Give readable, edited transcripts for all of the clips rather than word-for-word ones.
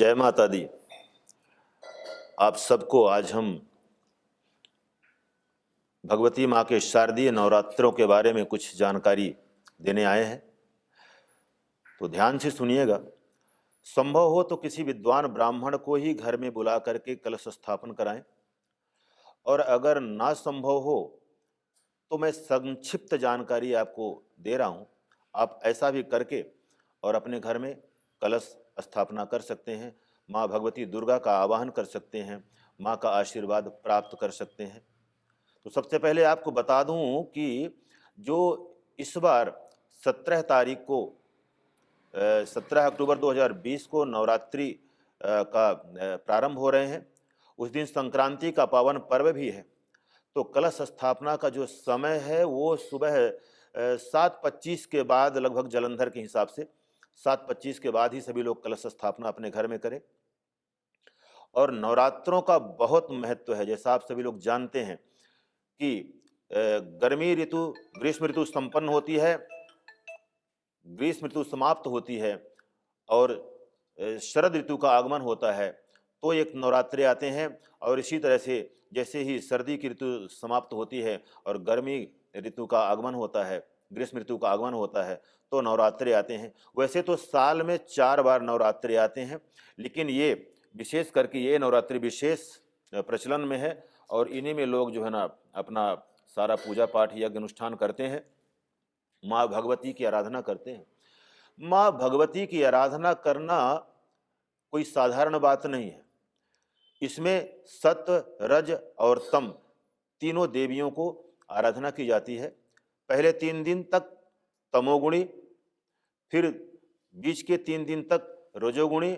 जय माता दी। आप सबको आज हम भगवती माँ के शारदीय नवरात्रों के बारे में कुछ जानकारी देने आए हैं, तो ध्यान से सुनिएगा। संभव हो तो किसी विद्वान ब्राह्मण को ही घर में बुला करके कलश स्थापन कराएं, और अगर ना संभव हो तो मैं संक्षिप्त जानकारी आपको दे रहा हूँ। आप ऐसा भी करके और अपने घर में कलश स्थापना कर सकते हैं, माँ भगवती दुर्गा का आवाहन कर सकते हैं, माँ का आशीर्वाद प्राप्त कर सकते हैं। तो सबसे पहले आपको बता दूं कि जो इस बार 17 तारीख को 17 अक्टूबर 2020 को नवरात्रि का प्रारंभ हो रहे हैं। उस दिन संक्रांति का पावन पर्व भी है। तो कलश स्थापना का जो समय है वो सुबह 7:25 के बाद, लगभग जलंधर के हिसाब से 7:25 के बाद ही सभी लोग कलश स्थापना अपने घर में करें। और नवरात्रों का बहुत महत्व है। जैसा आप सभी लोग जानते हैं कि गर्मी ऋतु, ग्रीष्म ऋतु संपन्न होती है, ग्रीष्म ऋतु समाप्त होती है और शरद ऋतु का आगमन होता है, तो एक नवरात्रे आते हैं। और इसी तरह से जैसे ही सर्दी की ऋतु समाप्त होती है और गर्मी ऋतु का आगमन होता है, ग्रीष्म ऋतु का आगमन होता है, तो नवरात्रे आते हैं। वैसे तो साल में 4 बार नवरात्रे आते हैं, लेकिन ये विशेष करके ये नवरात्रि विशेष प्रचलन में है और इन्हीं में लोग जो है ना अपना सारा पूजा पाठ यज्ञ अनुष्ठान करते हैं, माँ भगवती की आराधना करते हैं। माँ भगवती की आराधना करना कोई साधारण बात नहीं है। इसमें सत्व, रज और तम तीनों देवियों को आराधना की जाती है। पहले 3 दिन तक तमोगुणी, फिर बीच के 3 दिन तक रजोगुणी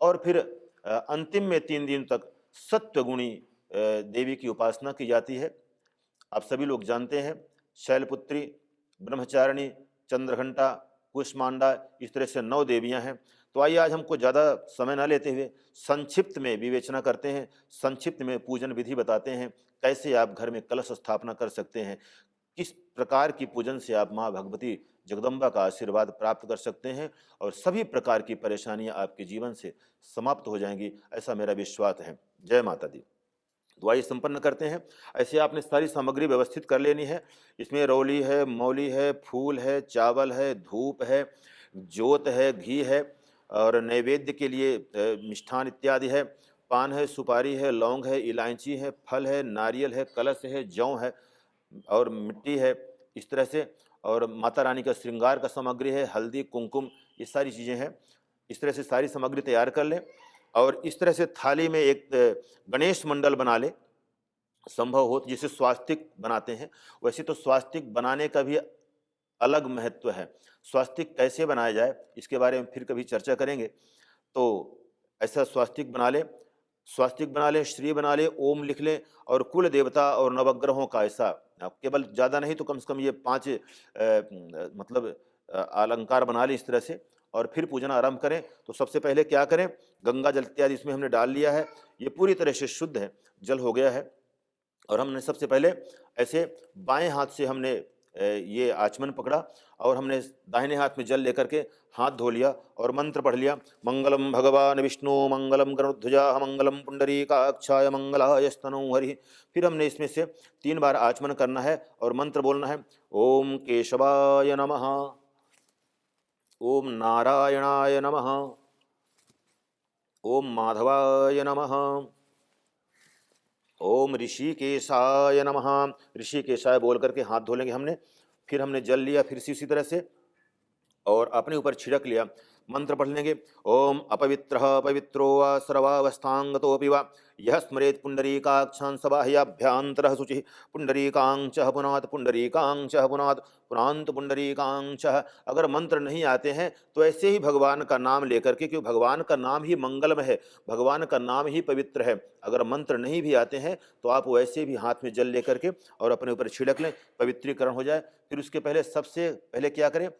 और फिर अंतिम में 3 दिन तक सत्वगुणी देवी की उपासना की जाती है। आप सभी लोग जानते हैं शैलपुत्री, ब्रह्मचारिणी, चंद्रघंटा, कुष्मांडा, इस तरह से 9 देवियां हैं। तो आइए आज हमको ज़्यादा समय न लेते हुए संक्षिप्त में विवेचना करते हैं, संक्षिप्त में पूजन विधि बताते हैं, कैसे आप घर में कलश स्थापना कर सकते हैं, किस प्रकार की पूजन से आप माँ भगवती जगदम्बा का आशीर्वाद प्राप्त कर सकते हैं और सभी प्रकार की परेशानियां आपके जीवन से समाप्त हो जाएंगी, ऐसा मेरा विश्वास है। जय माता दी। तो आइए संपन्न करते हैं। ऐसे आपने सारी सामग्री व्यवस्थित कर लेनी है। इसमें रौली है, मौली है, फूल है, चावल है, धूप है, जोत है, घी है और नैवेद्य के लिए मिष्ठान इत्यादि है, पान है, सुपारी है, लौंग है, इलायची है, फल है, नारियल है, कलश है, जौ है और मिट्टी है, इस तरह से। और माता रानी का श्रृंगार का सामग्री है, हल्दी, कुमकुम, ये सारी चीज़ें हैं। इस तरह से सारी सामग्री तैयार कर लें और इस तरह से थाली में एक गणेश मंडल बना लें। संभव हो तो जिसे स्वास्तिक बनाते हैं, वैसे तो स्वास्तिक बनाने का भी अलग महत्व है। स्वास्तिक कैसे बनाया जाए इसके बारे में फिर कभी चर्चा करेंगे। तो ऐसा स्वास्तिक बना लें, स्वास्तिक बना लें, श्री बना लें, ओम लिख लें और कुल देवता और नवग्रहों का ऐसा केवल ज़्यादा नहीं तो कम से कम ये 5 मतलब अलंकार बना लें इस तरह से और फिर पूजना आरंभ करें। तो सबसे पहले क्या करें, गंगा जल इत्यादि इसमें हमने डाल लिया है, ये पूरी तरह से शुद्ध है, जल हो गया है। और हमने सबसे पहले ऐसे बाएं हाथ से हमने ये आचमन पकड़ा और हमने दाहिने हाथ में जल लेकर के हाथ धो लिया और मंत्र पढ़ लिया। मंगलम भगवान विष्णु मंगलम गरुध्वजा मंगलम पुंडरीकाक्षाय मंगलाय स्तनौ हरि। फिर हमने इसमें से 3 बार आचमन करना है और मंत्र बोलना है। ओम केशवाय नमः, ओम नारायणाय नमः, ओम माधवाय नमः, ओम ऋषिकेशाय नमः। ऋषिकेशाय बोल करके हाथ धो लेंगे हमने। फिर हमने जल लिया फिर से इसी तरह से और अपने ऊपर छिड़क लिया। मंत्र पढ़ लेंगे। ओम अपवित्रः पवित्रो वा सर्वावस्थांगतोऽपि वा यः स्मरेत् पुंडरीकाक्षां स बाह्याभ्यन्तरः शुचिः पुंडरीकांचः पुनात् पुंडरीकांचः पुनात् पुनान्त पुंडरीकांचः। अगर मंत्र नहीं आते हैं तो ऐसे ही भगवान का नाम लेकर के, क्योंकि भगवान का नाम ही मंगलम है, भगवान का नाम ही पवित्र है। अगर मंत्र नहीं भी आते हैं तो आप वैसे भी हाथ में जल लेकर के और अपने ऊपर छिड़क लें, पवित्रीकरण हो जाए। फिर उसके पहले सबसे पहले क्या करें,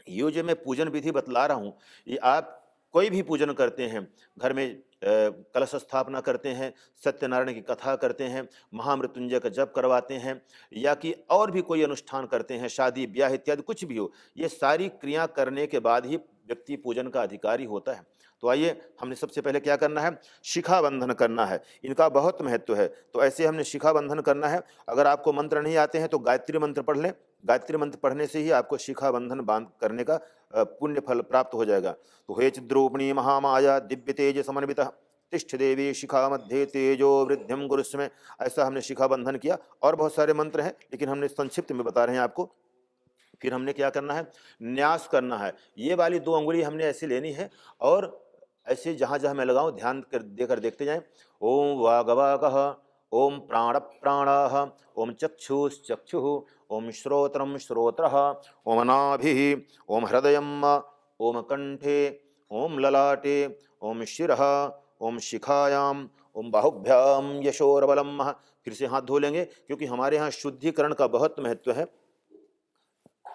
ये जो मैं पूजन विधि बतला रहा हूँ, ये आप कोई भी पूजन करते हैं, घर में कलश स्थापना करते हैं, सत्यनारायण की कथा करते हैं, महामृत्युंजय का जप करवाते हैं या कि और भी कोई अनुष्ठान करते हैं, शादी ब्याह इत्यादि कुछ भी हो, ये सारी क्रिया करने के बाद ही व्यक्ति पूजन का अधिकारी होता है। तो आइए, हमने सबसे पहले क्या करना है, शिखा बंधन करना है। इनका बहुत महत्व है। तो ऐसे हमने शिखा बंधन करना है। अगर आपको मंत्र नहीं आते हैं तो गायत्री मंत्र पढ़ लें। गायत्री मंत्र पढ़ने से ही आपको शिखा बंधन बांध करने का पुण्य फल प्राप्त हो जाएगा। तो हे चिद्रूपिणी महामाया दिव्य तेज समन्विता तिष्ठ देवी शिखा मध्य तेजो वृद्धिम गुरुस्मे, ऐसा हमने शिखा बंधन किया। और बहुत सारे मंत्र हैं, लेकिन हमने संक्षिप्त में बता रहे हैं आपको। फिर हमने क्या करना है, न्यास करना है। ये वाली 2 अंगुली हमने ऐसे लेनी है और ऐसे जहाँ जहाँ मैं लगाऊं ध्यान देकर देखते जाएं। ओम वागवागः, ओम प्राण प्राणः, ओम चक्षुश्चक्षुः, ओम श्रोत्रम श्रोत्रः, ओम नाभिः, ओम हृदयम्, ओम कंठे, ओम ललाटे, ओम शिरः, ओम शिखायाम, ओम बाहुभ्याम यशोरबलम। फिर से हाथ धो लेंगे, क्योंकि हमारे यहाँ शुद्धिकरण का बहुत महत्व है,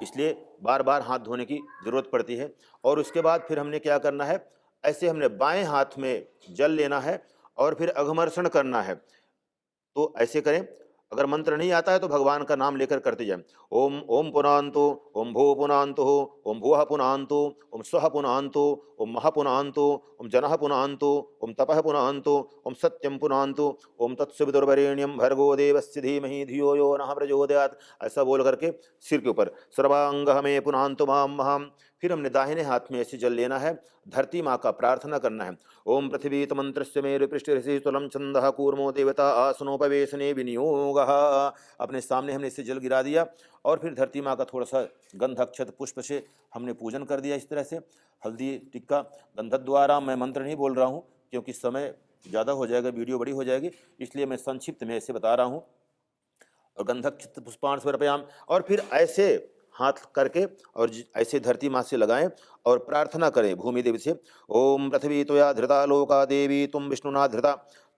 इसलिए बार बार हाथ धोने की जरूरत पड़ती है। और उसके बाद फिर हमने क्या करना है, ऐसे हमने बाएं हाथ में जल लेना है और फिर अघमर्षण करना है। तो ऐसे करें। अगर मंत्र नहीं आता है तो भगवान का नाम लेकर करते जाएं। ओम ओम पुनांतो, ओम भू पुनांतो, ओम भुवः पुनांतो, ओम स्वः पुनांतो, ओम महः पुनांतो, ओम जनः पुनांतो, ओम तपः पुनांतो, ओम सत्यम पुनांतो, ओम तत्सवितुर्वरेण्यं भर्गो देवस्य धीमहि धियो यो नः प्रचोदयात्। ऐसा बोल करके सिर के ऊपर सर्वांगः मे पुनांतो मां महाम। फिर हमने दाहिने हाथ में ऐसे जल लेना है, धरती माँ का प्रार्थना करना है। ओम पृथ्वी मंत्रस्य मेरु पृष्ठऋषि तुलम छंदः कूर्मो देवता आसनोपवेशने विनियोगः। अपने सामने हमने इससे जल गिरा दिया और फिर धरती माँ का थोड़ा सा गंध अक्षत पुष्प से हमने पूजन कर दिया। इस तरह से हल्दी टिक्का गंध द्वारा, मैं मंत्र नहीं बोल रहा हूँ क्योंकि समय ज़्यादा हो जाएगा, वीडियो बड़ी हो जाएगी, इसलिए मैं संक्षिप्त में ऐसे बता रहा हूँ। और गंधक्षित पुष्पाण समर्पयाम, और फिर ऐसे हाथ करके और ऐसे धरती माँ से लगाएं और प्रार्थना करें भूमि देवी से। ओम पृथ्वी त्वया धृता लोका देवी तुम विष्णुना धृता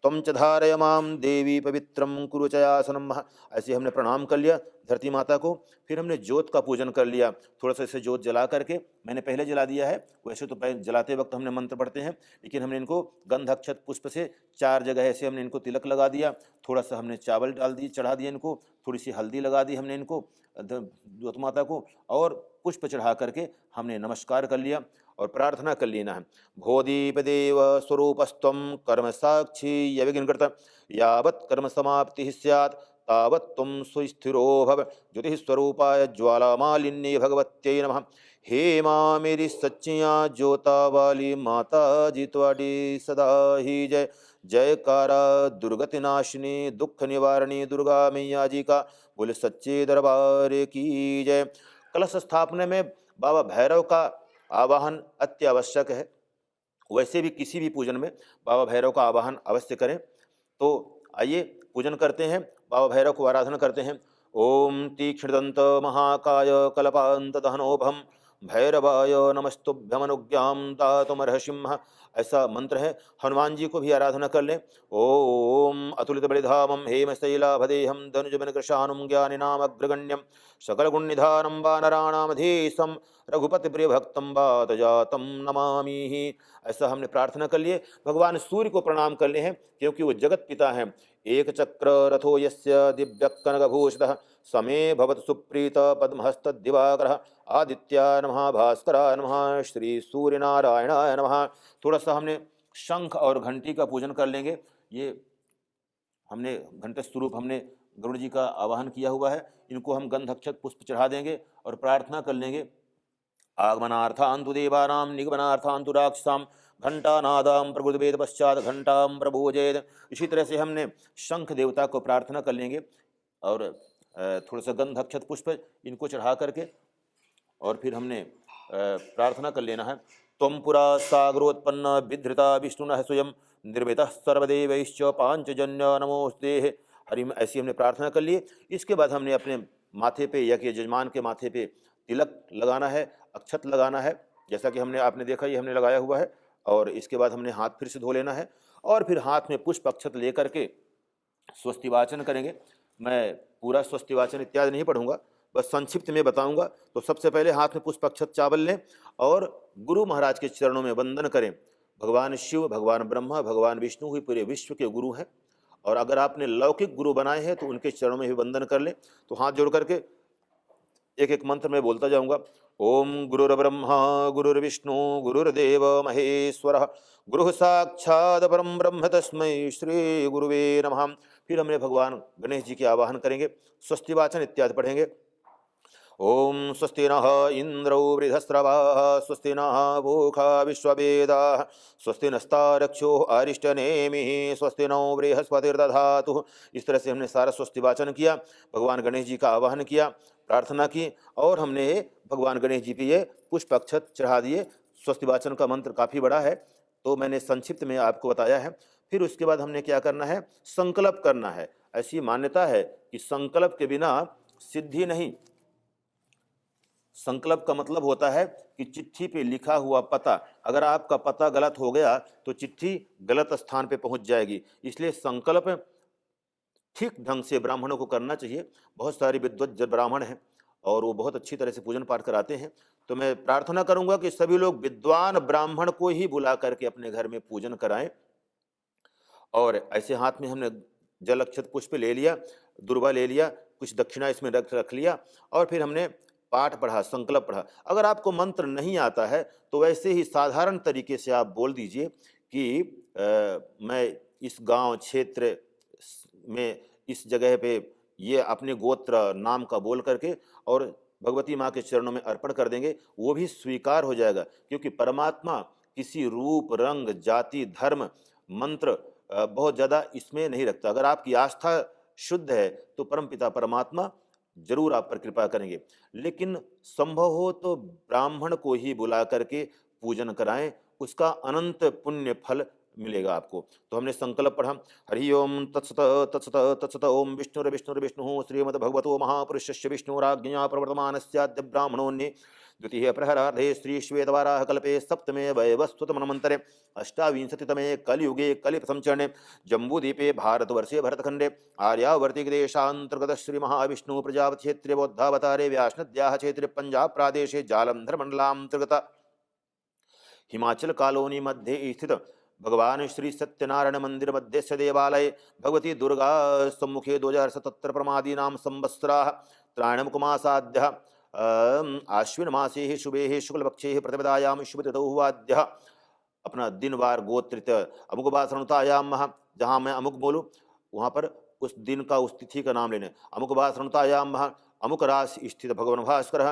तुम च धारय माम देवी पवित्रम कुरु चयासनम। ऐसे हमने प्रणाम कर लिया धरती माता को। फिर हमने ज्योत का पूजन कर लिया। थोड़ा सा इसे ज्योत जला करके, मैंने पहले जला दिया है, वैसे तो पहले जलाते वक्त हमने मंत्र पढ़ते हैं, लेकिन हमने इनको गंध अक्षत पुष्प से 4 जगह ऐसे हमने इनको तिलक लगा दिया। थोड़ा सा हमने चावल डाल दिए, चढ़ा दिया इनको, थोड़ी सी हल्दी लगा दी हमने इनको ज्योत माता को, और पुष्प चढ़ा करके हमने नमस्कार कर लिया और प्रार्थना कर लेना है। भोदीपदेव स्वरूपस्त्वं कर्म साक्षी यविघ्नकृत यावत् कर्म समाप्ति स्यात् तावत् त्वं सुस्थिरो भव। ज्योतिः स्वरूपाय ज्वालामालिन्ये भगवत्यै नमः। हे माँ मेरी सच्चियाँ ज्योता वाली माता जी त्वाडी सदा ही जय। जयकारा दुर्गति नाशिनी दुख निवारणी दुर्गा मैया जी का, बोले सच्चे दरबार की जय। कलश स्थापना में बाबा भैरव का आवाहन अति आवश्यक है। वैसे भी किसी भी पूजन में बाबा भैरव का आवाहन अवश्य करें। तो आइए पूजन करते हैं, बाबा भैरव को आराधना करते हैं। ओम तीक्ष्णदंत महाकाय कल्पांत दहनोभम भैरवाय नमस्तुभ्यमनुज्ञां दातुमर्हसिंह, ऐसा मंत्र है। हनुमान जी को भी आराधना कर लें। ओम अतुलित बलिधामं हेमशैलाभदेहं धनुजबनकृशानुं ज्ञानिनामग्रगण्यं सकलगुणनिधानं वानराणामधीशं रघुपति प्रिय भक्तं वातजातं नमामि। ऐसा हमने प्रार्थना कर लिए। भगवान सूर्य को प्रणाम कर ले हैं, क्योंकि वो जगत पिता हैं। एक चक्र रथो यस्य दिव्य कनकभूषितः समे भवत सुप्रीत पद्महस्त दिवाकर आदित्याय नमः भास्कराय नमः श्री सूर्य नारायणाय नमः। थोड़ा सा हमने शंख और घंटी का पूजन कर लेंगे। ये हमने घंटे स्वरूप हमने गरुड़ जी का आवाहन किया हुआ है, इनको हम गंध अक्षत पुष्प चढ़ा देंगे और प्रार्थना कर लेंगे। आगमनार्थान्तु देवानां निगमनार्थान्तु राक्षसां घंटानादां प्रबुद्धवेद पश्चात घंटां प्रभोजेद। इसी तरह से हमने शंख देवता को प्रार्थना कर लेंगे और थोड़ा सा गंध अक्षत पुष्प इनको चढ़ा करके, और फिर हमने प्रार्थना कर लेना है। त्वं पुरा सागरोत्पन्न विधृता विष्णुनः स्वयं निर्मितः सर्वदेवैश्च पांचजन्य नमोस्ते हरिम। ऐसी हमने प्रार्थना कर ली। इसके बाद हमने अपने माथे पे या कि यजमान के माथे पे तिलक लगाना है, अक्षत लगाना है, जैसा कि हमने आपने देखा ये हमने लगाया हुआ है। और इसके बाद हमने हाथ फिर से धो लेना है और फिर हाथ में पुष्प अक्षत लेकर के स्वस्ति वाचन करेंगे। मैं पूरा स्वस्ति वाचन इत्यादि नहीं पढ़ूंगा, बस संक्षिप्त में बताऊंगा। तो सबसे पहले हाथ में पुष्प अक्षत चावल लें और गुरु महाराज के चरणों में वंदन करें। भगवान शिव, भगवान ब्रह्मा, भगवान विष्णु ही पूरे विश्व के गुरु हैं, और अगर आपने लौकिक गुरु बनाए हैं तो उनके चरणों में भी वंदन कर लें। तो हाथ जोड़ करके एक एक मंत्र में बोलता जाऊंगा। ओम गुरुर्ब्रह्मा गुरुर्विष्णु गुरुर्देव महेश्वरः गुरुः साक्षात् परम ब्रह्म तस्मै श्री गुरुवे नमः। फिर हमने भगवान गणेश जी के आवाहन करेंगे, स्वस्ति वाचन इत्यादि पढ़ेंगे। ओम स्वस्ति नः इंद्रो वृधस्रवाः स्वस्ति नः पूषा विश्ववेदाः स्वस्ति नस्तारक्षो अरिष्टनेमिः स्वस्ति नो बृहस्पतिर्दधातु। इस तरह से हमने सारा स्वस्ति वाचन किया, भगवान गणेश जी का आवाहन किया, प्रार्थना की और हमने भगवान गणेश जी पे ये पुष्प अक्षत चढ़ा दिए। स्वस्ति वाचन का मंत्र काफ़ी बड़ा है तो मैंने संक्षिप्त में आपको बताया है। फिर उसके बाद हमने क्या करना है, संकल्प करना है। ऐसी मान्यता है कि संकल्प के बिना सिद्धि नहीं। संकल्प का मतलब होता है कि चिट्ठी पे लिखा हुआ पता, अगर आपका पता गलत हो गया तो चिट्ठी गलत स्थान पे पहुंच जाएगी। इसलिए संकल्प ठीक ढंग से ब्राह्मणों को करना चाहिए। बहुत सारे विद्वत ब्राह्मण हैं और वो बहुत अच्छी तरह से पूजन पाठ कराते हैं। तो मैं प्रार्थना करूंगा कि सभी लोग विद्वान ब्राह्मण को ही बुला करके अपने घर में पूजन कराएं। और ऐसे हाथ में हमने जल अक्षत पुष्प ले लिया, दुर्वा ले लिया, कुछ दक्षिणा इसमें रख लिया और फिर हमने पाठ पढ़ा, संकल्प पढ़ा। अगर आपको मंत्र नहीं आता है तो वैसे ही साधारण तरीके से आप बोल दीजिए कि मैं इस गांव क्षेत्र में इस जगह पे ये अपने गोत्र नाम का बोल करके और भगवती माँ के चरणों में अर्पण कर देंगे, वो भी स्वीकार हो जाएगा। क्योंकि परमात्मा किसी रूप, रंग, जाति, धर्म, मंत्र बहुत ज़्यादा इसमें नहीं रखता। अगर आपकी आस्था शुद्ध है तो परमपिता परमात्मा जरूर आप पर कृपा करेंगे। लेकिन संभव हो तो ब्राह्मण को ही बुला करके पूजन कराएं, उसका अनंत पुण्य फल मिलेगा आपको। तो हमने संकल्प पढ़ा, हरि ओम तत्सत तत्सत तत्सत ओम विष्णुर्विष्णुर्विष्णु श्रीमद्भगवतो महापुरुषस्य विष्णुराज्ञया प्रवर्तमानस्याद्य ब्राह्मणोन्ये द्वितीय प्रहरार्धे श्री श्वेतवाराह कल्पे सप्तमे वैवस्वतमन्वन्तरे अष्टाविंशतितमे कलियुगे कलिप्रथम चरणे जम्बूद्वीपे भारतवर्षे भरतखंडे आर्यावर्तिक देशांतर्गत श्री महाविष्णु प्रजापति क्षेत्रे बौद्धावतारे व्यासनद्याः क्षेत्रे पंजाब प्रादेशे जालंधर मंडलांतर्गत हिमाचल कॉलोनी मध्ये स्थित भगवान श्री सत्यनारायण मंदिर मध्य से देवालय भगवती दुर्गा सम्मुखे 2077 प्रमादीनां संवत्सराः त्रायणमुखमासाद्यः आश्विन मासे शुभे शुक्लपक्षे प्रतिपदायां शुभतिथौ वाद्यः। अपना दिनवार गोत्रित अमुक बासरणतायाम, जहाँ मैं अमुक बोलूँ वहाँ पर उस दिन का उस तिथि का नाम लेने। अमुक बासरणतायाम अमुक राशि स्थित भगवान भास्कर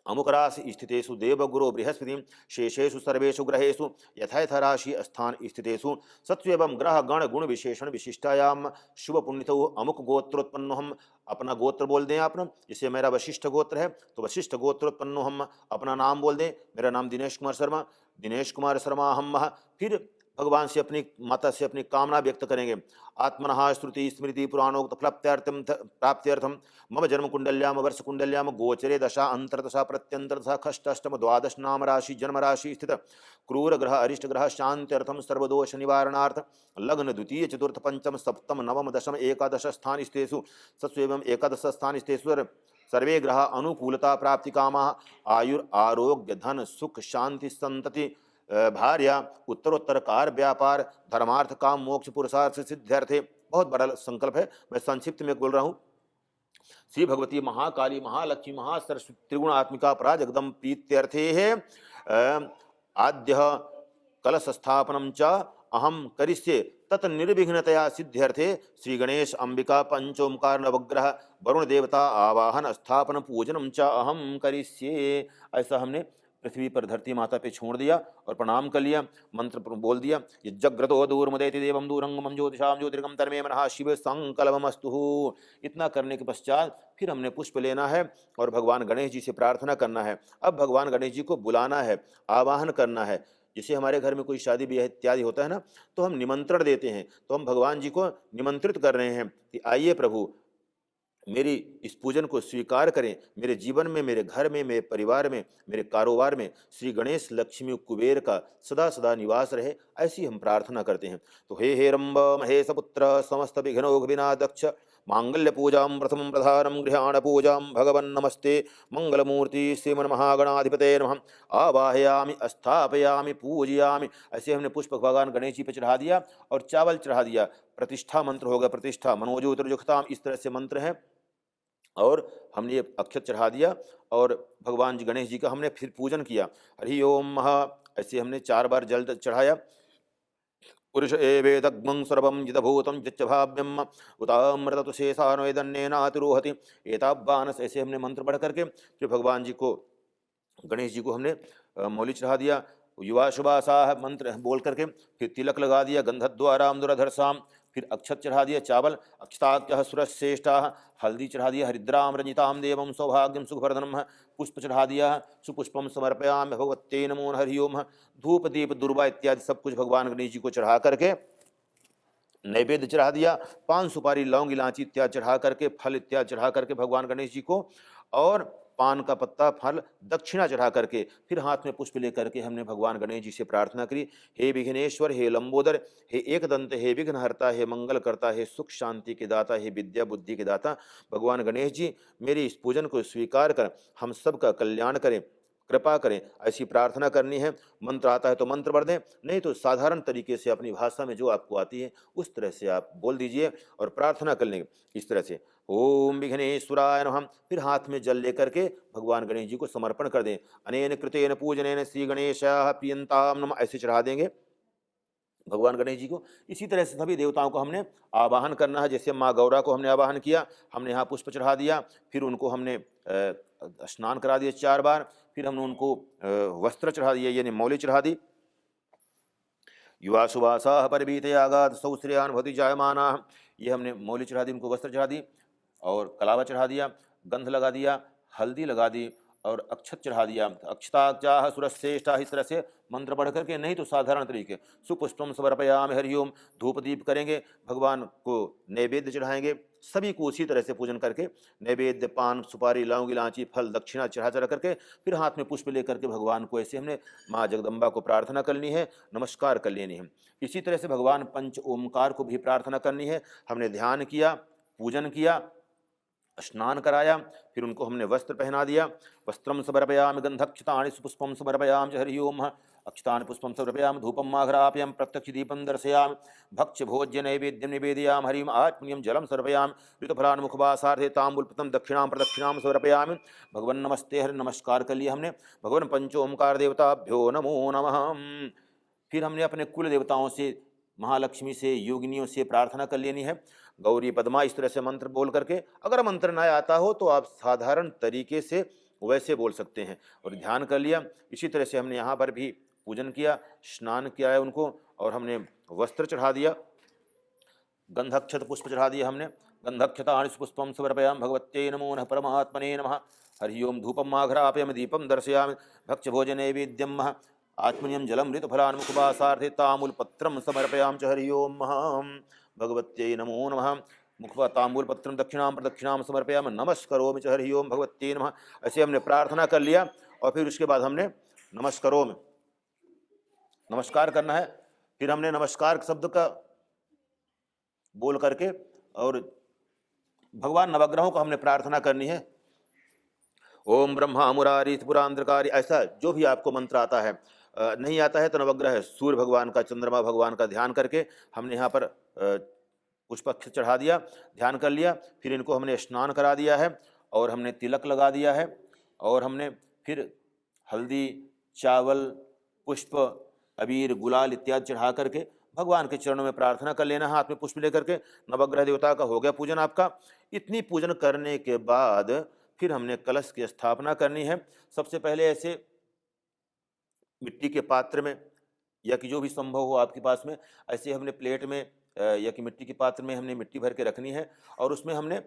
अमुक राशि स्थितेषु देवगुरो बृहस्पति शेषेषु सर्वेषु ग्रहेषु यथा यथा राशि स्थान स्थितेषु सत्व एवं ग्रह गण गुण विशेषण विशिष्टायाम शुभ पुण्यतो अमुक गोत्रोत्पन्नो। हम अपना गोत्र बोल दें अपना, जैसे मेरा वशिष्ठ गोत्र है तो वशिष्ठ गोत्रोत्पन्नो हम अपना नाम बोल दें, मेरा नाम दिनेश कुमार शर्मा, दिनेश कुमार शर्मा हम। फिर भगवान से अपनी माता से अपनी कामना व्यक्त करेंगे। आत्मनः श्रुति स्मृति पुराणोक्त प्राप्त्यर्थम मम जन्म कुंडल्याम वर्ष कुंडल्याम गोचरे दशा अंतरदशा प्रत्यंतरदशा खष्टष्टम द्वादश नाम राशि जन्म राशि स्थित क्रूर ग्रह अरिष्ट ग्रह शांत्यर्थम सर्वदोष निवारणार्थ लग्न द्वितीय चतुर्थ पंचम सप्तम नवम दशम एकादश स्थान स्थितेषु सत्स्वेवं एकादश स्थान स्थितेषु सर्वे ग्रह अनुकूलता प्राप्ति कामा आयुर आरोग्य धन सुख शांति संतति भार्या उत्तरोत्तर कार व्यापार धर्मार्थ काम मोक्ष पुरुषार्थ सिद्ध्यर्थे। बहुत बड़ा संकल्प है, मैं संक्षिप्त में बोल रहा हूँ। श्री भगवती महाकाली महालक्ष्मी महासरस्वती त्रिगुणात्मिका पराजगदम प्रीत्यर्थे है आद्य कलश स्थापनम च अहम करिष्ये तत् निर्विघ्नतया सिद्ध्यर्थे श्री गणेश अंबिका पंचोमकार नवग्रह वरुण देवता आवाहन स्थापन पूजनम च अहम करिष्ये। ऐसा हमने पृथ्वी पर धरती माता पे छोड़ दिया और प्रणाम कर लिया, मंत्र बोल दिया। ये जग्रतो दूरमुदयति देवम दूरंगमं ज्योतिषाम ज्योतिर्गम तन्मे मनः शिव संकल्पमस्तु। इतना करने के पश्चात फिर हमने पुष्प लेना है और भगवान गणेश जी से प्रार्थना करना है। अब भगवान गणेश जी को बुलाना है, आवाहन करना है। जैसे हमारे घर में कोई शादी ब्याह इत्यादि होता है ना, तो हम निमंत्रण देते हैं, तो हम भगवान जी को निमंत्रित कर रहे हैं कि आइए प्रभु मेरी इस पूजन को स्वीकार करें, मेरे जीवन में, मेरे घर में, मेरे परिवार में, मेरे कारोबार में श्री गणेश लक्ष्मी कुबेर का सदा सदा निवास रहे, ऐसी हम प्रार्थना करते हैं। तो हे हेरंब महेश पुत्र समस्त विघ्नोघ विनादक्ष मांगल्य पूजा प्रथम प्रधानम गृहाण पूजा भगवन् नमस्ते मंगलमूर्ति श्रीमन्महागणाधिपते नमः आवाहयामि स्थापयामि पूजयामि। ऐसे हमने पुष्प भगवान गणेश जी पे चढ़ा दिया और चावल चढ़ा दिया। प्रतिष्ठा मंत्र होगा, प्रतिष्ठा मनोज्योतिर्जुक्ताम, इस तरह से मंत्र है। और हमने ये अक्षत चढ़ा दिया और भगवान जी गणेश जी का हमने फिर पूजन किया। हरि ओम महा, ऐसे हमने 4 बार जल चढ़ाया। पुरुष एवेदग्मं सर्वं जितभूतं जित्यभाव्यम उतामृततु शेषान्वेदन्नेनातिरोहति एतावानस, ऐसे हमने मंत्र पढ़ करके फिर भगवान जी को, गणेश जी को हमने मौली चढ़ा दिया। युवा शुभासाह मंत्र बोल करके फिर तिलक लगा दिया गंधद्वाराम दुराधरसाम, फिर अक्षत चढ़ा दिया चावल, अक्षताख्य सुरश्रेष्ठा, हल्दी चढ़ा दिया हरिद्राम रंजिताम देवम सौभाग्यम सुखवर्धनम, पुष्प चढ़ा दिया, सुपुष्पम समर्पयाम भगवत्ते नमो हरि ओम। धूप दीप दुर्वा इत्यादि सब कुछ भगवान गणेश जी को चढ़ा करके नैवेद्य चढ़ा दिया। पान सुपारी लौंग इलायची इत्यादि चढ़ा करके, फल इत्यादि चढ़ा करके भगवान गणेश जी को, और पान का पत्ता फल दक्षिणा चढ़ा करके फिर हाथ में पुष्प लेकर के हमने भगवान गणेश जी से प्रार्थना करी, हे विघ्नेश्वर, हे लंबोदर, हे एकदंत, हे विघ्नहर्ता, हे मंगल करता, हे सुख शांति के दाता, हे विद्या बुद्धि के दाता, भगवान गणेश जी मेरे इस पूजन को स्वीकार कर हम सबका कल्याण करें, कृपा करें, ऐसी प्रार्थना करनी है। मंत्र आता है तो मंत्र पढ़ दें, नहीं तो साधारण तरीके से अपनी भाषा में जो आपको आती है उस तरह से आप बोल दीजिए और प्रार्थना कर लेंगे इस तरह से, ओम विघ्नेश्वराय नमः। फिर हाथ में जल लेकर के भगवान गणेश जी को समर्पण कर दें। अनेन कृतेन पूजनेन श्री गणेशाः प्रियंताम नमः, ऐसे चढ़ा देंगे भगवान गणेश जी को। इसी तरह से सभी देवताओं को हमने आवाहन करना है। जैसे माँ गौरा को हमने आवाहन किया, हमने यहाँ पुष्प चढ़ा दिया, फिर उनको हमने स्नान करा दिया 4 बार, फिर हमने उनको वस्त्र चढ़ा दिया यानी मौली चढ़ा दी। युवा सुवासा परिबीते आगात सौश्रियान भवति जायमाना, ये हमने मौली चढ़ा दी, उनको वस्त्र चढ़ा दी और कलावा चढ़ा दिया, गंध लगा दिया, हल्दी लगा दी और अक्षत चढ़ा दिया। अक्षताचाह सुरश्रेष्ठा, इस तरह से मंत्र पढ़ करके, नहीं तो साधारण तरीके सुपुष्पम समर्पयामि हरिओम, धूप दीप करेंगे, भगवान को नैवेद्य चढ़ाएंगे, सभी को उसी तरह से पूजन करके नैवेद्य पान सुपारी लौंग इलायची फल दक्षिणा चढ़ा करके फिर हाथ में पुष्प लेकर के भगवान को ऐसे हमने माँ जगदम्बा को प्रार्थना करनी है, नमस्कार कर लेनी है। इसी तरह से भगवान पंच ओमकार को भी प्रार्थना करनी है। हमने ध्यान किया, पूजन किया, स्नान कराया, फिर उनको हमने वस्त्र पहना दिया। वस्त्रम समर्पयामि गंधक्षतानि सुपुष्पम समर्पयामि हरि ओम, अक्षतानि पुष्पम समर्पयामि धूपम आघ्रापयामि प्रत्यक्ष दीपम दर्शयामि भक्ष्य भोज्य नैवेद्यम निवेदयामि हरिम आत्मनियम जलम समर्पयामि ऋतुफलान् मुखवासार्थे ताम्बूलपत्रं दक्षिणां प्रदक्षिणां समर्पयामि। भगवन् नमस्ते हरि, नमस्कार कर लिया हमने। भगवान पंचोमकार देवताभ्यो नमो नमः। फिर हमने अपने कुल देवताओं से, महालक्ष्मी से, योगिनियों से प्रार्थना कर लेनी है। गौरी पद्मा, इस तरह से मंत्र बोल करके, अगर मंत्र ना आता हो तो आप साधारण तरीके से वैसे बोल सकते हैं और ध्यान कर लिया। इसी तरह से हमने यहाँ पर भी पूजन किया, स्नान किया है उनको, और हमने वस्त्र चढ़ा दिया, गंधक्षत पुष्प चढ़ा दिया हमने। गंधक्षतानि पुष्पम समर्पयामि भगवत्यै नमो नमः परमात्मने नमः। हरि ओम धूपम आघ्रापयामि दीपम दर्शयामि भक्ष्य भोजन नैवेद्यम आत्मनियम जलम ऋतुफलान् मुखवासार्थे ताम्बूलपत्रं समर्पयामि च हरि ओम भगवत्यै नमो नमः। मुखवा ताम्बूलपत्रं दक्षिणां प्रदक्षिणां समर्पयामि नमस्करोमि च हरि ओम भगवत्यै नमः। ऐसे हमने प्रार्थना कर लिया और फिर उसके बाद हमने नमस्करोमि, नमस्कार करना है। फिर हमने नमस्कार शब्द का बोल करके और भगवान नवग्रहों को हमने प्रार्थना करनी है। ओम ब्रह्मा मुरारी त्रिपुरांतकारी, ऐसा जो भी आपको मंत्र आता है, नहीं आता है तो नवग्रह सूर्य भगवान का, चंद्रमा भगवान का ध्यान करके हमने यहाँ पर पुष्प चढ़ा दिया, ध्यान कर लिया। फिर इनको हमने स्नान करा दिया है और हमने तिलक लगा दिया है, और हमने फिर हल्दी चावल पुष्प अबीर गुलाल इत्यादि चढ़ा करके भगवान के चरणों में प्रार्थना कर लेना, हाथ में पुष्प लेकर के। नवग्रह देवता का हो गया पूजन आपका। इतनी पूजन करने के बाद फिर हमने कलश की स्थापना करनी है। सबसे पहले ऐसे मिट्टी के पात्र में, या कि जो भी संभव हो आपके पास में, ऐसे हमने प्लेट में या कि मिट्टी के पात्र में हमने मिट्टी भर के रखनी है, और उसमें हमने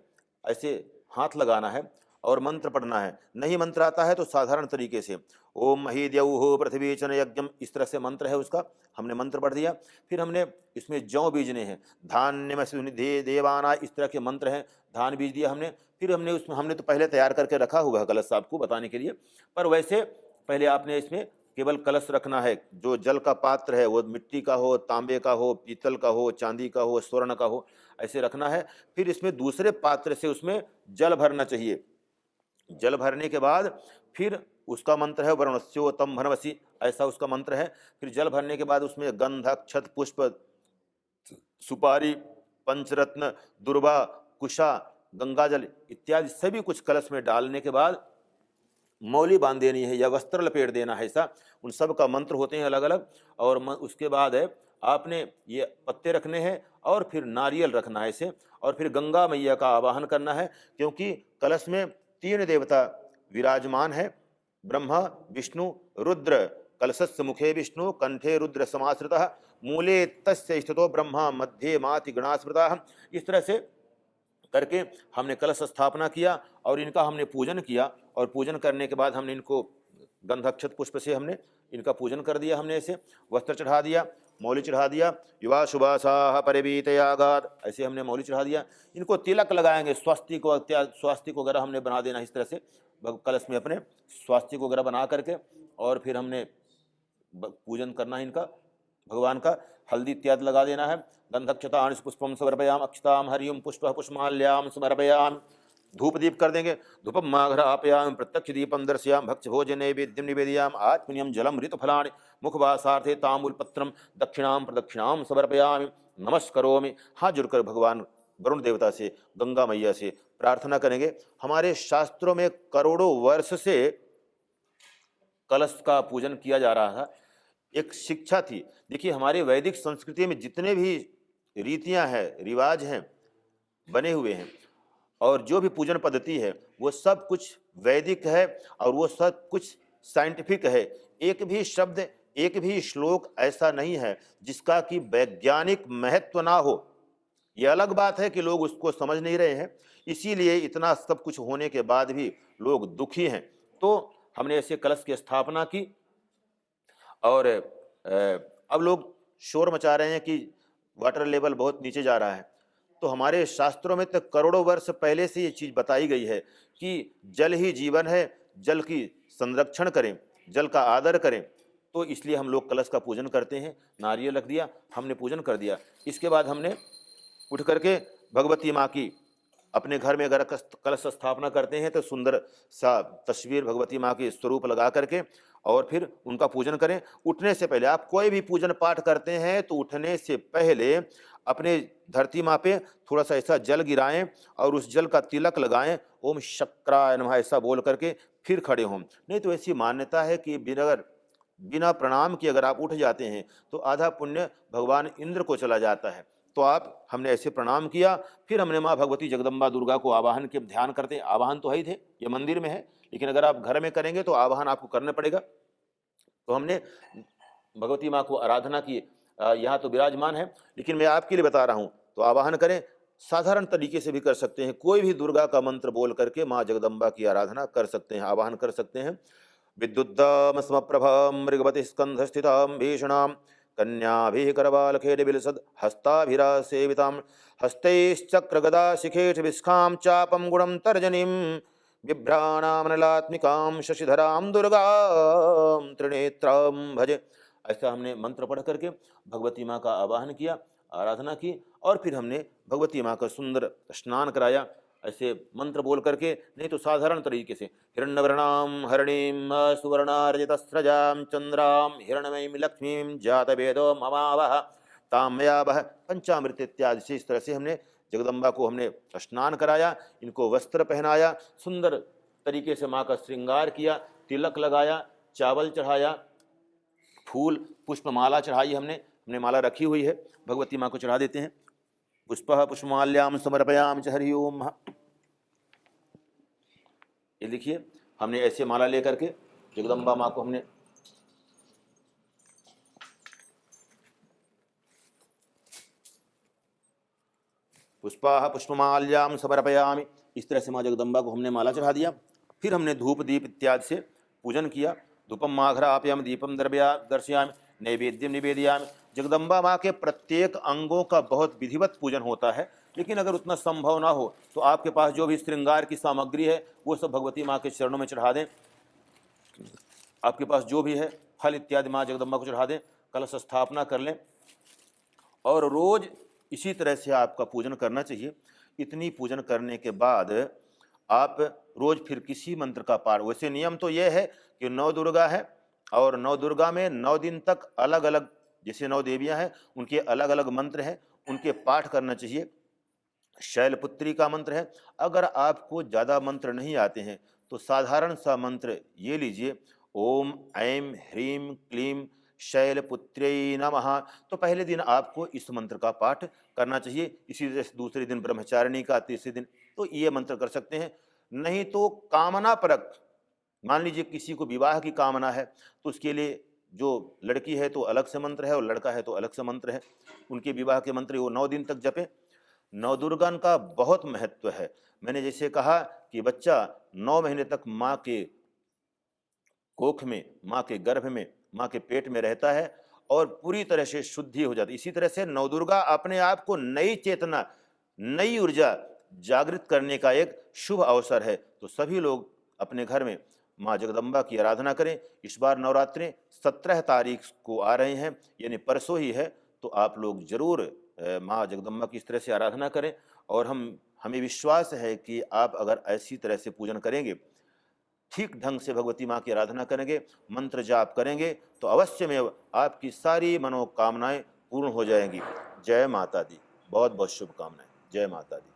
ऐसे हाथ लगाना है और मंत्र पढ़ना है। नहीं मंत्र आता है तो साधारण तरीके से ओम मही द्यौः पृथ्वी चन यज्ञम, इस तरह से मंत्र है उसका, हमने मंत्र पढ़ दिया। फिर हमने इसमें जौ बीजने हैं, धान्य सुनिधि देवाना, इस तरह के मंत्र हैं, धान बीज दिया हमने। फिर हमने उसमें, हमने तो पहले तैयार करके रखा हुआ है कलश आपको बताने के लिए, पर वैसे पहले आपने इसमें केवल कलश रखना है। जो जल का पात्र है वो मिट्टी का हो, तांबे का हो, पीतल का हो, चांदी का हो, स्वर्ण का हो, ऐसे रखना है। फिर इसमें दूसरे पात्र से उसमें जल भरना चाहिए। जल भरने के बाद फिर उसका मंत्र है वरुणस्योतम भनवसी, ऐसा उसका मंत्र है। फिर जल भरने के बाद उसमें गंध अक्षत पुष्प सुपारी पंचरत्न दुर्वा कुशा गंगा जल इत्यादि सभी कुछ कलश में डालने के बाद मौली बांध देनी है या वस्त्र लपेट देना है, ऐसा उन सब का मंत्र होते हैं अलग अलग। और उसके बाद है आपने ये पत्ते रखने हैं और फिर नारियल रखना है इसे, और फिर गंगा मैया का आवाहन करना है, क्योंकि कलश में 3 देवता विराजमान है, ब्रह्मा विष्णु रुद्र। कलशस्य मुखे विष्णु कंठे रुद्र समाश्रितः मूले तस्य स्थितो ब्रह्मा मध्ये माति गणास्मृतः। इस तरह से करके हमने कलश स्थापना किया और इनका हमने पूजन किया। और पूजन करने के बाद हमने इनको गंधक्षत पुष्प से हमने इनका पूजन कर दिया। हमने ऐसे वस्त्र चढ़ा दिया, मौली चढ़ा दिया, युवा शुभासाह परिवीतयागाद, ऐसे हमने मौली चढ़ा दिया। इनको तिलक लगाएंगे, स्वास्तिक वगैरह हमने बना देना इस तरह से कलश में अपने स्वास्तिक वगैरह बना करके, और फिर हमने पूजन करना है इनका भगवान का। हल्दी इत्यादि लगा देना है। गंधक्षतां पुष्पम समर्पयाम अक्षताम हरियम पुष्प पुष्माल्याम समर्पयाम। धूप दीप कर देंगे, धूपम माघ्रापयाम प्रत्यक्ष दीपम दर्शयाम भक्ष भोजन नैवेद्यम निवेदयाम आत्मनियम जलम ऋतुफलानि मुखवासार्थे तांबूल पत्रम दक्षिणाम प्रदक्षिणाम समर्पयामि नमस्करोमि। हाथ जुड़कर भगवान वरुण देवता से, गंगा मैया से प्रार्थना करेंगे। हमारे शास्त्रों में करोड़ों वर्ष से कलश का पूजन किया जा रहा था, एक शिक्षा थी। देखिए हमारे वैदिक संस्कृति में जितने भी रीतियां हैं, रिवाज हैं, बने हुए हैं, और जो भी पूजन पद्धति है वो सब कुछ वैदिक है और वो सब कुछ साइंटिफिक है। एक भी शब्द, एक भी श्लोक ऐसा नहीं है जिसका कि वैज्ञानिक महत्व ना हो। ये अलग बात है कि लोग उसको समझ नहीं रहे हैं, इसीलिए इतना सब कुछ होने के बाद भी लोग दुखी हैं। तो हमने ऐसे कलश की स्थापना की। और अब लोग शोर मचा रहे हैं कि वाटर लेवल बहुत नीचे जा रहा है। तो हमारे शास्त्रों में तो करोड़ों वर्ष पहले से ये चीज़ बताई गई है कि जल ही जीवन है, जल की संरक्षण करें, जल का आदर करें। तो इसलिए हम लोग कलश का पूजन करते हैं। नारियल रख दिया, हमने पूजन कर दिया। इसके बाद हमने उठ करके भगवती माँ की अपने घर में अगर कलश स्थापना करते हैं तो सुंदर सा तस्वीर भगवती माँ की स्वरूप लगा करके और फिर उनका पूजन करें। उठने से पहले आप कोई भी पूजन पाठ करते हैं तो उठने से पहले अपने धरती माँ पे थोड़ा सा ऐसा जल गिराएं और उस जल का तिलक लगाएं, ओम शक्राय नमः ऐसा बोल करके फिर खड़े हों। नहीं तो ऐसी मान्यता है कि बिना प्रणाम किए अगर आप उठ जाते हैं तो आधा पुण्य भगवान इंद्र को चला जाता है। तो हमने ऐसे प्रणाम किया। फिर हमने माँ भगवती जगदम्बा दुर्गा को आवाहन के ध्यान करते हैं। आवाहन तो है ही थे, ये मंदिर में है, लेकिन अगर आप घर में करेंगे तो आवाहन आपको करना पड़ेगा। तो हमने भगवती माँ को आराधना की। यहाँ तो विराजमान है, लेकिन मैं आपके लिए बता रहा हूँ। तो आवाहन करें, साधारण तरीके से भी कर सकते हैं। कोई भी दुर्गा का मंत्र बोल करके माँ जगदम्बा की आराधना कर सकते हैं, आवाहन कर सकते हैं। विद्युद्दाम स्मप्रभम मृगवती स्कंध स्थिताम भीषणाम कन्याभिः करवालखेन विलसद हस्ताभिरासेवितां हस्तैश्चक्र गदा शिखेश विस्खां चापम गुणम तर्जनीं बिभ्राणामनलात्मिकां शशिधरां दुर्गां त्रिनेत्रां भजे। ऐसा हमने मंत्र पढ़ करके भगवती माँ का आवाहन किया, आराधना की, और फिर हमने भगवती माँ का सुंदर स्नान कराया ऐसे मंत्र बोल करके। नहीं तो साधारण तरीके से हिरण्यवर्णां हरिणीं सुवर्णार्जितस्रजां चंद्रां हिरण्मयीं लक्ष्मीं जातवेदो ममावह तामयावह पंचामृत इत्यादि से इस तरह से हमने जगदम्बा को हमने स्नान कराया, इनको वस्त्र पहनाया, सुंदर तरीके से माँ का श्रृंगार किया, तिलक लगाया, चावल चढ़ाया, फूल पुष्पमाला चढ़ाई। हमने माला रखी हुई है, भगवती माँ को चढ़ा देते हैं। पुष्पः पुष्पमाल्यां समर्पयामि च हरि ओम। ये लिखिए, हमने ऐसे माला लेकर के जगदम्बा माँ को हमने पुष्पः पुष्पमाल्यां समर्पयामि, इस तरह से माँ जगदम्बा को हमने माला चढ़ा दिया। फिर हमने धूप दीप इत्यादि से पूजन किया। धूपम माघ्रापयामि दीपम दर्शयामि नैवेद्यम निवेदयामि। जगदम्बा माँ के प्रत्येक अंगों का बहुत विधिवत पूजन होता है, लेकिन अगर उतना संभव ना हो तो आपके पास जो भी श्रृंगार की सामग्री है वो सब भगवती माँ के चरणों में चढ़ा दें। आपके पास जो भी है फल इत्यादि माँ जगदम्बा को चढ़ा दें, कलश स्थापना कर लें, और रोज इसी तरह से आपका पूजन करना चाहिए। इतनी पूजन करने के बाद आप रोज फिर किसी मंत्र का पाठ, वैसे नियम तो यह है कि 9 दुर्गा है और 9 दुर्गा में 9 दिन तक अलग अलग, जैसे 9 देवियां हैं उनके अलग अलग मंत्र हैं, उनके पाठ करना चाहिए। शैलपुत्री का मंत्र है। अगर आपको ज़्यादा मंत्र नहीं आते हैं तो साधारण सा मंत्र ये लीजिए, ओम ऐं ह्रीं क्लीं शैलपुत्र्यै नमः। तो पहले दिन आपको इस मंत्र का पाठ करना चाहिए। इसी तरह से दूसरे दिन ब्रह्मचारिणी का, तीसरे दिन तो ये मंत्र कर सकते हैं। नहीं तो कामना परक, मान लीजिए किसी को विवाह की कामना है तो उसके लिए जो लड़की है तो अलग से मंत्र है और लड़का है तो अलग से मंत्र है। उनके विवाह के मंत्र वो 9 दिन तक जपें। नवदुर्गान का बहुत महत्व है। मैंने जैसे कहा कि बच्चा 9 महीने तक माँ के कोख में, माँ के गर्भ में, माँ के पेट में रहता है और पूरी तरह से शुद्धि हो जाती है। इसी तरह से नवदुर्गा अपने आप को नई चेतना, नई ऊर्जा जागृत करने का एक शुभ अवसर है। तो सभी लोग अपने घर में माँ जगदम्बा की आराधना करें। इस बार नवरात्रि 17 तारीख को आ रहे हैं, यानी परसों ही है। तो आप लोग जरूर माँ जगदम्बा की इस तरह से आराधना करें और हमें विश्वास है कि आप अगर ऐसी तरह से पूजन करेंगे, ठीक ढंग से भगवती माँ की आराधना करेंगे, मंत्र जाप करेंगे तो अवश्य में आपकी सारी मनोकामनाएं पूर्ण हो जाएंगी। जय माता दी। बहुत बहुत शुभकामनाएं। जय माता दी।